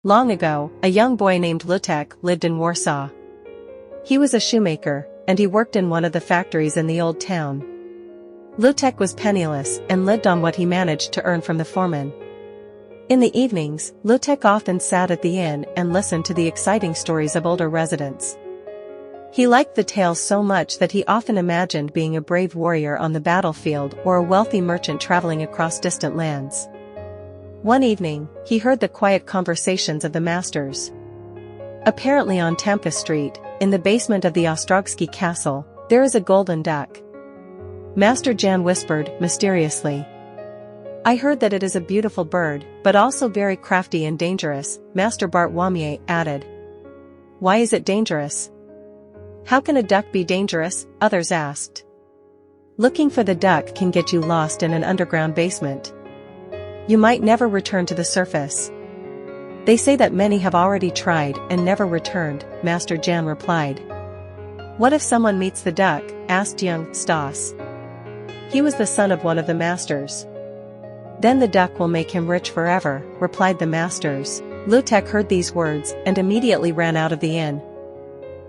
Long ago, a young boy named Lutek lived in Warsaw. He was a shoemaker, and he worked in one of the factories in the old town. Lutek was penniless and lived on what he managed to earn from the foreman. In the evenings, Lutek often sat at the inn and listened to the exciting stories of older residents. He liked the tales so much that he often imagined being a brave warrior on the battlefield or a wealthy merchant traveling across distant lands. One evening, he heard the quiet conversations of the masters. Apparently on Tampa Street, in the basement of the Ostrogski castle, there is a golden duck. Master Jan whispered mysteriously. I heard that it is a beautiful bird, but also very crafty and dangerous, Master Bartłomiej added. Why is it dangerous? How can a duck be dangerous? Others asked. Looking for the duck can get you lost in an underground basement. You might never return to the surface. They say that many have already tried and never returned, Master Jan replied. What if someone meets the duck? Asked young Stas. He was the son of one of the masters. Then the duck will make him rich forever, replied the masters. Lutek heard these words and immediately ran out of the inn.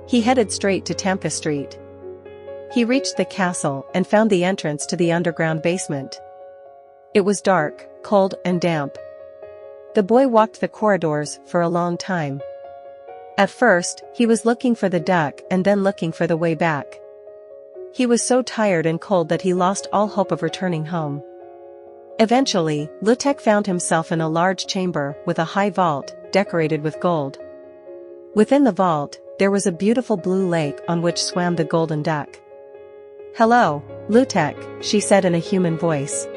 He headed straight to Tampa Street. He reached the castle and found the entrance to the underground basement. It was dark, cold and damp. The boy walked the corridors for a long time. At first, he was looking for the duck and then looking for the way back. He was so tired and cold that he lost all hope of returning home. Eventually, Lutek found himself in a large chamber with a high vault, decorated with gold. Within the vault, there was a beautiful blue lake on which swam the golden duck. Hello, Lutek, she said in a human voice.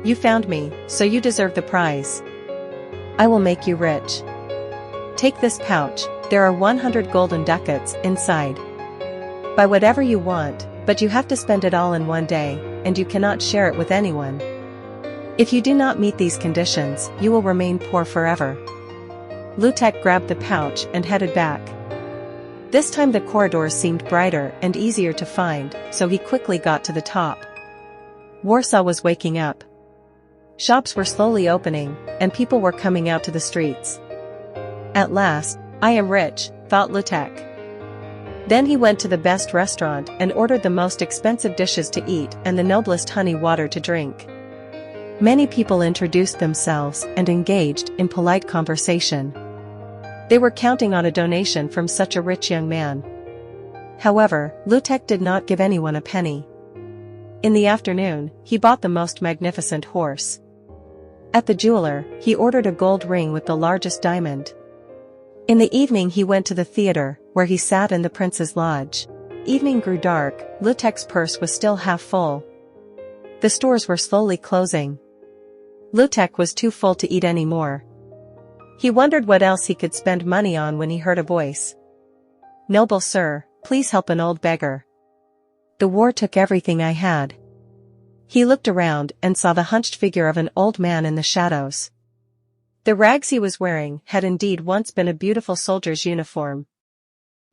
You found me, so you deserve the prize. I will make you rich. Take this pouch, there are 100 golden ducats inside. Buy whatever you want, but you have to spend it all in one day, and you cannot share it with anyone. If you do not meet these conditions, you will remain poor forever. Lutek grabbed the pouch and headed back. This time the corridors seemed brighter and easier to find, so he quickly got to the top. Warsaw was waking up. Shops were slowly opening, and people were coming out to the streets. At last, I am rich, thought Lutek. Then he went to the best restaurant and ordered the most expensive dishes to eat and the noblest honey water to drink. Many people introduced themselves and engaged in polite conversation. They were counting on a donation from such a rich young man. However, Lutek did not give anyone a penny. In the afternoon, he bought the most magnificent horse. At the jeweler, he ordered a gold ring with the largest diamond. In the evening he went to the theater, where he sat in the prince's lodge. Evening grew dark, Lutek's purse was still half full. The stores were slowly closing. Lutek was too full to eat any more. He wondered what else he could spend money on when he heard a voice. Noble sir, please help an old beggar. The war took everything I had. He looked around and saw the hunched figure of an old man in the shadows. The rags he was wearing had indeed once been a beautiful soldier's uniform.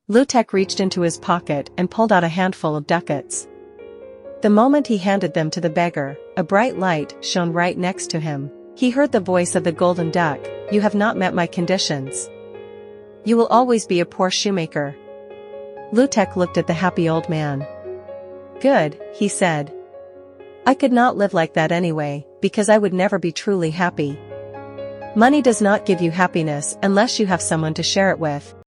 Lutek reached into his pocket and pulled out a handful of ducats. The moment he handed them to the beggar, a bright light shone right next to him. He heard the voice of the golden duck, you have not met my conditions. You will always be a poor shoemaker. Lutek looked at the happy old man. Good, he said. I could not live like that anyway, because I would never be truly happy. Money does not give you happiness unless you have someone to share it with.